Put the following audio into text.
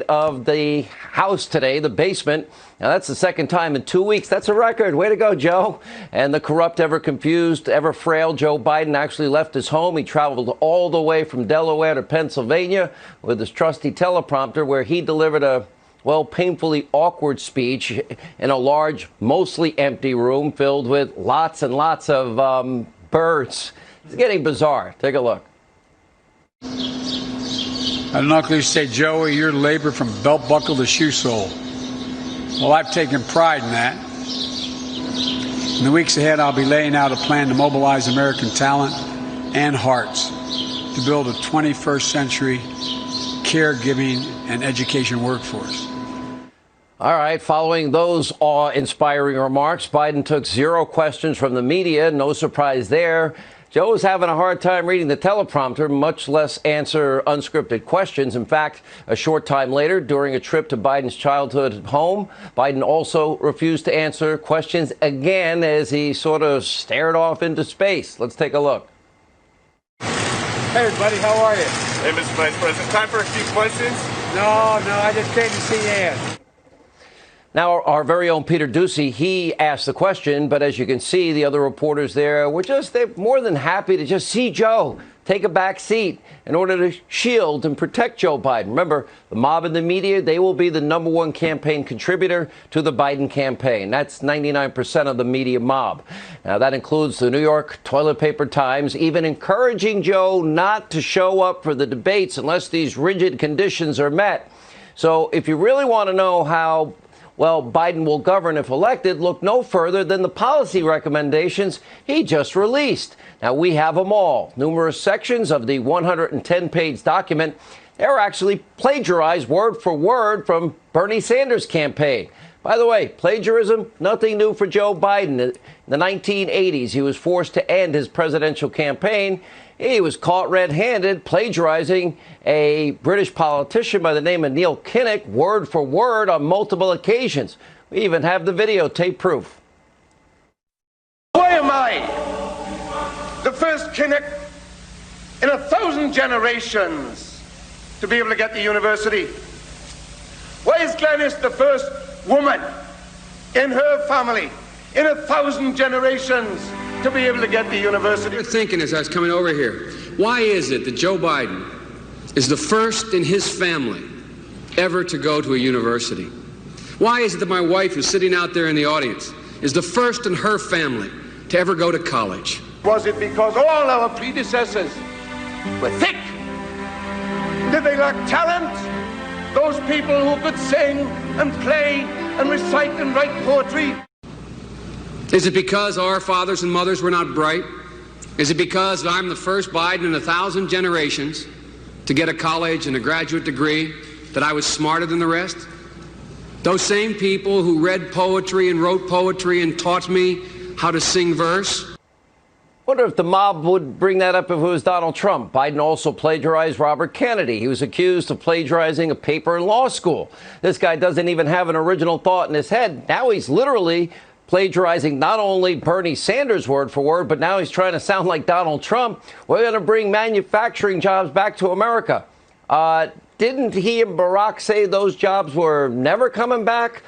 Of the house today, the basement. Now, that's the second time in 2 weeks. That's a record. Way to go, Joe. And the corrupt, ever confused, ever frail Joe Biden actually left his home. He traveled all the way from Delaware to Pennsylvania with his trusty teleprompter, where he delivered a, well, painfully awkward speech in a large, mostly empty room filled with lots and lots of birds. It's getting bizarre. Take a look. I'd knuckily say, Joey, you're labor from belt buckle to shoe sole. Well, I've taken pride in that. In the weeks ahead, I'll be laying out a plan to mobilize American talent and hearts to build a 21st century caregiving and education workforce. All right. Following those awe-inspiring remarks, Biden took zero questions from the media. No surprise there. Joe was having a hard time reading the teleprompter, much less answer unscripted questions. In fact, a short time later, during a trip to Biden's childhood home, Biden also refused to answer questions again as he sort of stared off into space. Let's take a look. Hey, everybody, how are you? Hey, Mr. Vice President, time for a few questions? No, I just came to see Ann. Now, our very own Peter Doocy, he asked the question, but as you can see, the other reporters there were they're more than happy to just see Joe take a back seat in order to shield and protect Joe Biden. Remember, the mob and the media, they will be the #1 campaign contributor to the Biden campaign. That's 99% of the media mob. Now, that includes the New York Toilet Paper Times, even encouraging Joe not to show up for the debates unless these rigid conditions are met. So if you really want to know how well, Biden will govern if elected, look no further than the policy recommendations he just released. Now, we have them all. Numerous sections of the 110-page document, they're actually plagiarized word for word from Bernie Sanders' campaign. By the way, plagiarism, nothing new for Joe Biden. In the 1980s, he was forced to end his presidential campaign. He was caught red-handed plagiarizing a British politician by the name of Neil Kinnock, word for word, on multiple occasions. We even have the videotape proof. Why am I the first Kinnock in 1,000 generations to be able to get to university? Why is Glenys the first woman in her family in 1,000 generations to be able to get to university? I was thinking as I was coming over here, why is it that Joe Biden is the first in his family ever to go to a university? Why is it that my wife, who's sitting out there in the audience, is the first in her family to ever go to college? Was it because all our predecessors were thick? Did they lack talent? Those people who could sing and play and recite and write poetry? Is it because our fathers and mothers were not bright? Is it because I'm the first Biden in 1,000 generations to get a college and a graduate degree that I was smarter than the rest? Those same people who read poetry and wrote poetry and taught me how to sing verse? Wonder if the mob would bring that up if it was Donald Trump. Biden also plagiarized Robert Kennedy. He was accused of plagiarizing a paper in law school. This guy doesn't even have an original thought in his head. Now he's literally plagiarizing not only Bernie Sanders word for word, but now he's trying to sound like Donald Trump. We're going to bring manufacturing jobs back to America. Didn't he and Barack say those jobs were never coming back?